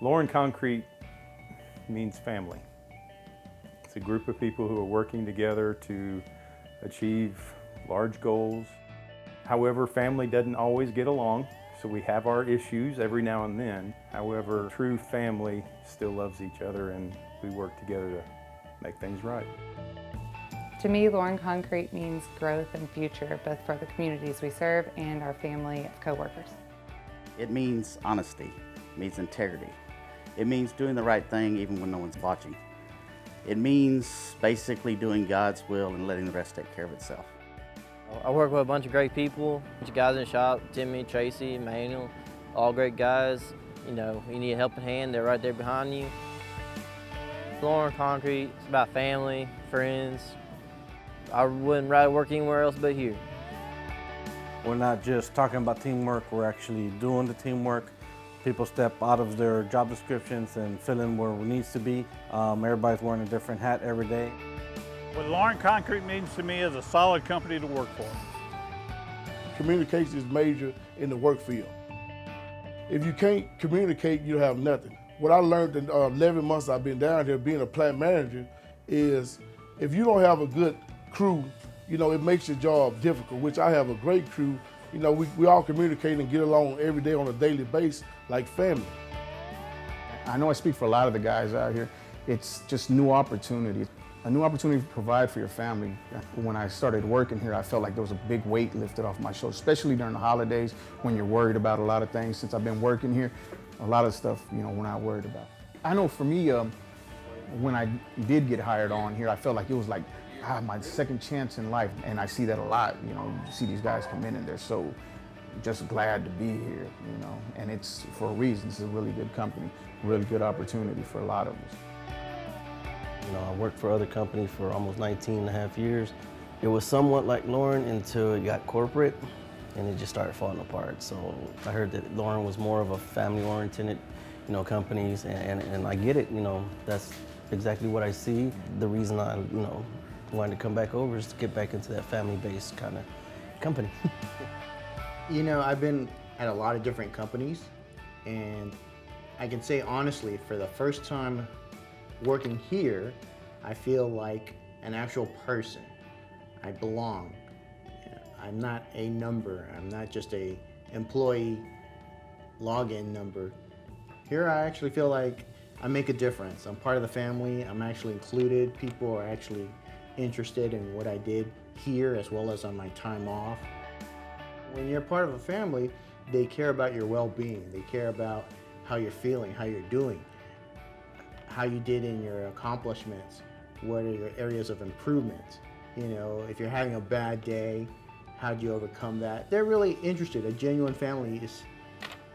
Lauren Concrete means family. It's a group of people who are working together to achieve large goals. However, family doesn't always get along, so we have our issues every now and then. However, true family still loves each other and we work together to make things right. To me, Lauren Concrete means growth and future, both for the communities we serve and our family of coworkers. It means honesty, it means integrity. It means doing the right thing even when no one's watching. It means basically doing God's will and letting the rest take care of itself. I work with a bunch of great people, a bunch of guys in the shop, Timmy, Tracy, Manuel, all great guys. You know, you need a helping hand, they're right there behind you. Lauren Concrete, it's about family, friends. I wouldn't rather work anywhere else but here. We're not just talking about teamwork, we're actually doing the teamwork. People step out of their job descriptions and fill in where it needs to be. Everybody's wearing a different hat every day. What Lauren Concrete means to me is a solid company to work for. Communication is major in the work field. If you can't communicate, you have nothing. What I learned in 11 months I've been down here being a plant manager is if you don't have a good crew, you know, it makes your job difficult, which I have a great crew. You know, we all communicate and get along every day on a daily basis like family. I know I speak for a lot of the guys out here. It's just new opportunities. A new opportunity to provide for your family. When I started working here, I felt like there was a big weight lifted off my shoulders, especially during the holidays when you're worried about a lot of things. Since I've been working here, a lot of stuff, you know, we're not worried about. I know for me, when I did get hired on here, I felt like it was like my second chance in life, and I see that a lot. You know, you see these guys come in and they're so just glad to be here, you know, and it's for a reason. It's a really good company, really good opportunity for a lot of us. You know, I worked for other companies for almost 19 and a half years. It was somewhat like Lauren until it got corporate and it just started falling apart. So I heard that Lauren was more of a family-oriented, you know, companies, and I get it, you know, that's exactly what I see. The reason I, you know, wanted to come back over is to get back into that family-based kind of company. You know, I've been at a lot of different companies, and I can say honestly, for the first time working here, I feel like an actual person. I belong. I'm not a number. I'm not just a employee login number. Here I actually feel like I make a difference. I'm part of the family. I'm actually included. People are actually interested in what I did here as well as on my time off. When you're part of a family, they care about your well-being. They care about how you're feeling, how you're doing, how you did in your accomplishments, what are your areas of improvement. You know, if you're having a bad day, how do you overcome that? They're really interested. A genuine family is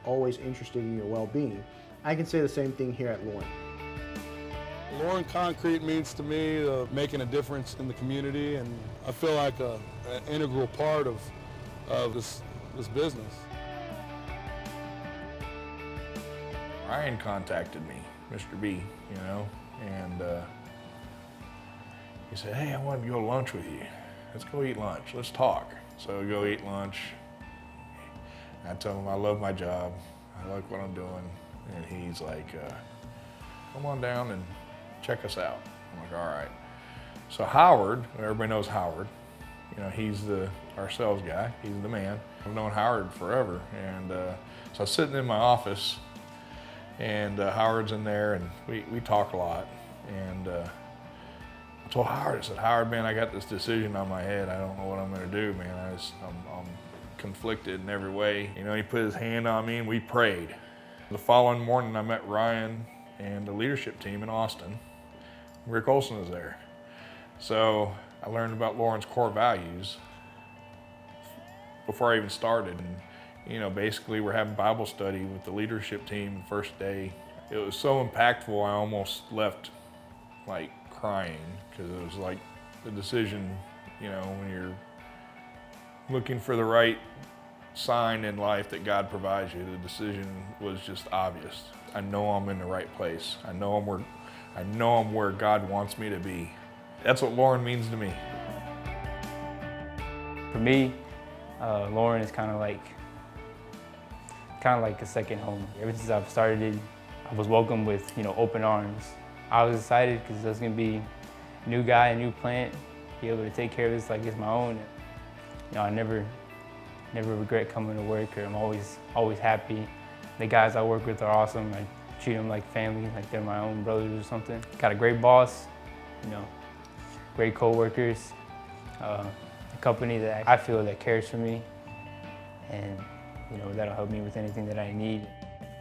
always interested in your well-being. I can say the same thing here at Lauren. Lauren Concrete means to me making a difference in the community, and I feel like an integral part of this business. Ryan contacted me, Mr. B, you know, and he said, hey, I want to go to lunch with you. Let's go eat lunch, let's talk. So we go eat lunch. I tell him I love my job, I like what I'm doing, and he's like, come on down and check us out. I'm like, all right. So Howard, everybody knows Howard, you know, he's our sales guy, he's the man. I've known Howard forever, and so I was sitting in my office, and Howard's in there, and we talk a lot, and I told Howard, I said, Howard, man, I got this decision on my head. I don't know what I'm gonna do, man. I'm conflicted in every way. You know, he put his hand on me and we prayed. The following morning, I met Ryan and the leadership team in Austin. Rick Olson was there. So I learned about Lauren's core values before I even started. And, you know, basically we're having Bible study with the leadership team the first day. It was so impactful, I almost left like crying, because it was like the decision, you know, when you're looking for the right sign in life that God provides you, the decision was just obvious. I know I'm in the right place. I know I'm where God wants me to be. That's what Lauren means to me. For me, Lauren is kind of like a second home. Ever since I've started I was welcomed with, open arms. I was excited because I was going to be a new guy, a new plant, be able to take care of this like it's my own. I never regret coming to work, or I'm always happy. The guys I work with are awesome. I treat them like family, like they're my own brothers or something. Got a great boss, great co-workers, a company that I feel that cares for me, and that'll help me with anything that I need.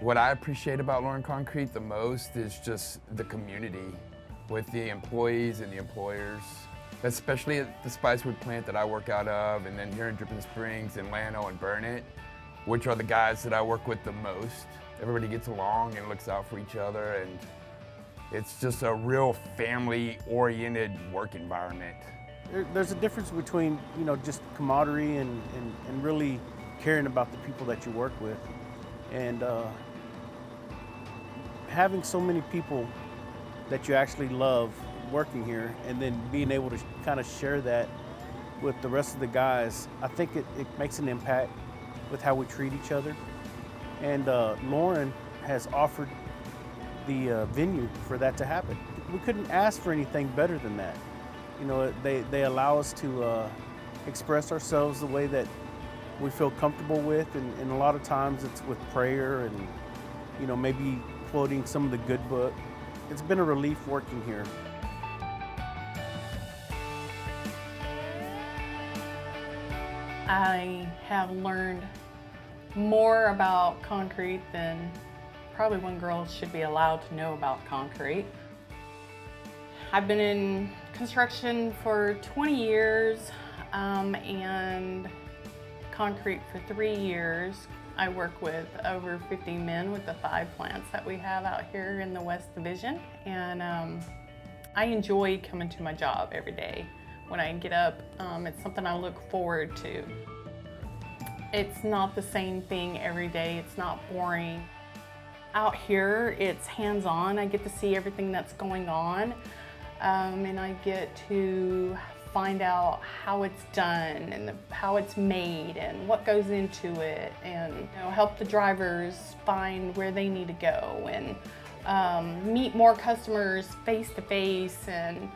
What I appreciate about Lauren Concrete the most is just the community with the employees and the employers, especially at the Spicewood plant that I work out of, and then here in Dripping Springs and Llano and Burnett, which are the guys that I work with the most. Everybody gets along and looks out for each other, and it's just a real family-oriented work environment. There's a difference between, just camaraderie and really caring about the people that you work with. And having so many people that you actually love working here, and then being able to kind of share that with the rest of the guys, I think it makes an impact with how we treat each other. And Lauren has offered the venue for that to happen. We couldn't ask for anything better than that. They allow us to express ourselves the way that we feel comfortable with, and a lot of times it's with prayer and maybe quoting some of the good book. It's been a relief working here. I have learned more about concrete than probably one girl should be allowed to know about concrete. I've been in construction for 20 years and concrete for 3 years. I work with over 50 men with the 5 plants that we have out here in the West Division, and I enjoy coming to my job every day. When I get up, it's something I look forward to. It's not the same thing every day. It's not boring. Out here, it's hands-on. I get to see everything that's going on, and I get to find out how it's done and how it's made and what goes into it, and help the drivers find where they need to go, and meet more customers face-to-face, and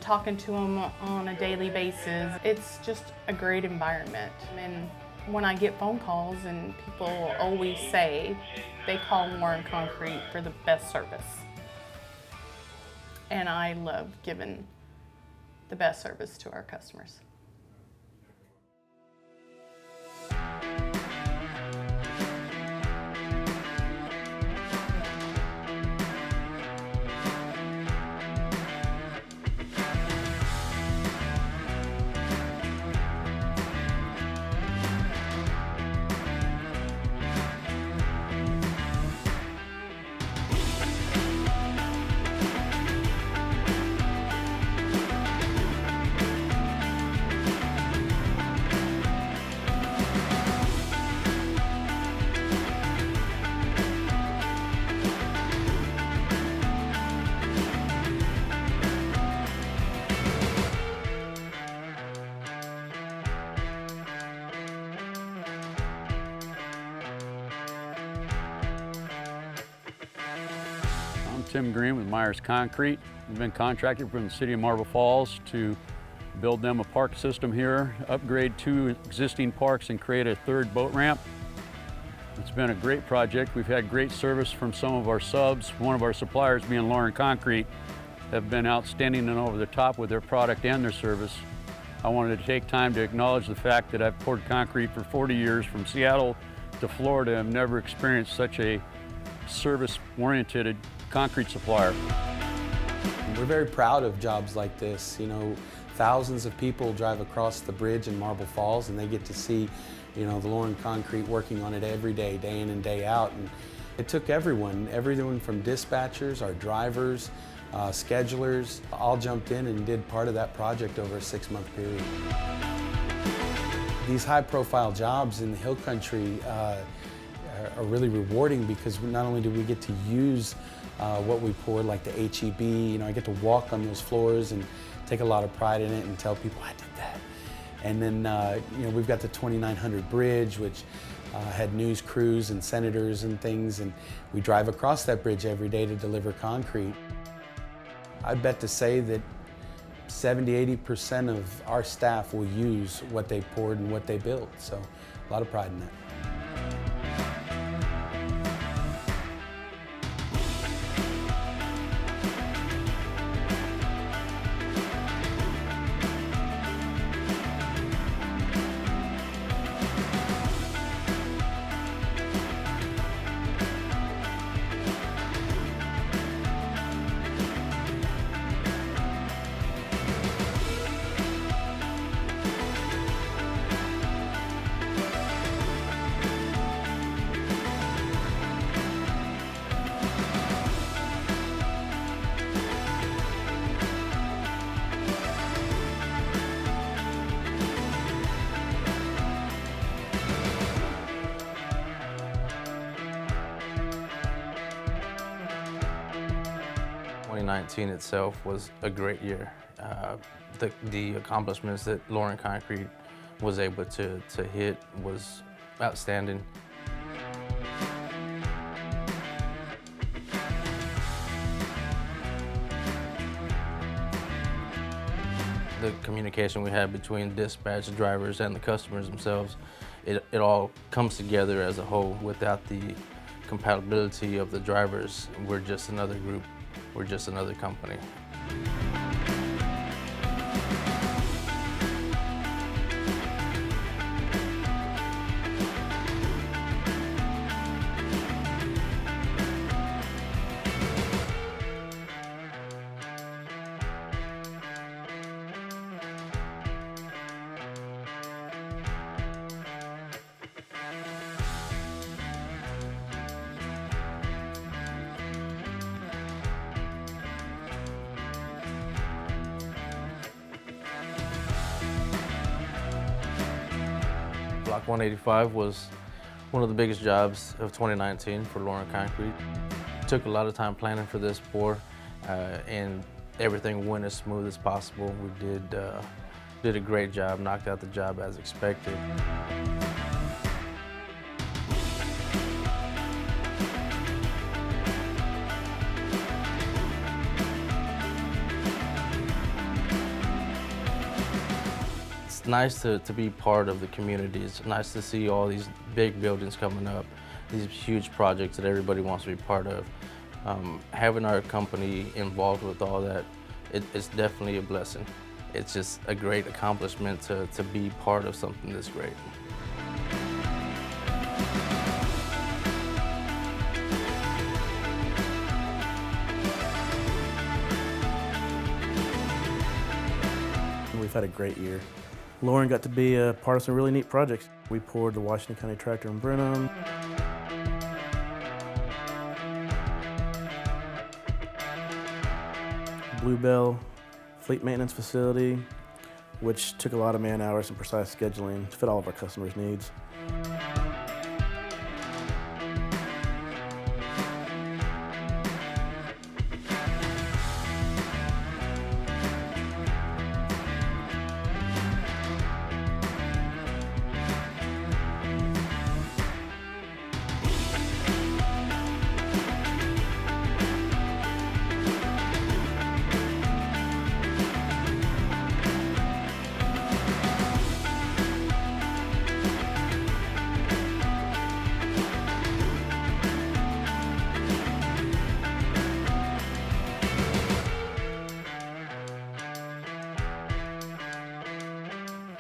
talking to them on a daily basis. It's just a great environment. And when I get phone calls, and people always say they call Lauren Concrete for the best service. And I love giving the best service to our customers. Tim Green with Myers Concrete. We've been contracted from the City of Marble Falls to build them a park system here, upgrade 2 existing parks and create a 3rd boat ramp. It's been a great project. We've had great service from some of our subs. One of our suppliers, being Lauren Concrete, have been outstanding and over the top with their product and their service. I wanted to take time to acknowledge the fact that I've poured concrete for 40 years from Seattle to Florida. I've never experienced such a service-oriented concrete supplier. We're very proud of jobs like this. Thousands of people drive across the bridge in Marble Falls, and they get to see, the Lauren Concrete working on it every day, day in and day out. And it took everyone from dispatchers, our drivers, schedulers, all jumped in and did part of that project over a 6-month period. These high-profile jobs in the Hill Country are really rewarding, because not only do we get to use what we poured, like the HEB, I get to walk on those floors and take a lot of pride in it and tell people I did that. And then, we've got the 2900 bridge, which had news crews and senators and things, and we drive across that bridge every day to deliver concrete. I bet to say that 70–80% of our staff will use what they poured and what they built, so a lot of pride in that. '19 itself was a great year. The accomplishments that Loring Concrete was able to hit was outstanding. The communication we had between dispatch drivers and the customers themselves, it all comes together as a whole. Without the compatibility of the drivers, we're just another group. We're just another company. Block 185 was one of the biggest jobs of 2019 for Loring Concrete. Took a lot of time planning for this pour, and everything went as smooth as possible. We did a great job, knocked out the job as expected. It's nice to be part of the community. It's nice to see all these big buildings coming up, these huge projects that everybody wants to be part of. Having our company involved with all that, it's definitely a blessing. It's just a great accomplishment to be part of something this great. We've had a great year. Loring got to be a part of some really neat projects. We poured the Washington County Tractor in Brenham. Bluebell Fleet Maintenance Facility, which took a lot of man hours and precise scheduling to fit all of our customers' needs.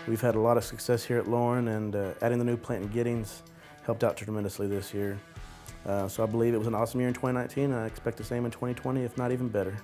We've had a lot of success here at Loring, and adding the new plant in Giddings helped out tremendously this year. So I believe it was an awesome year in 2019, and I expect the same in 2020, if not even better.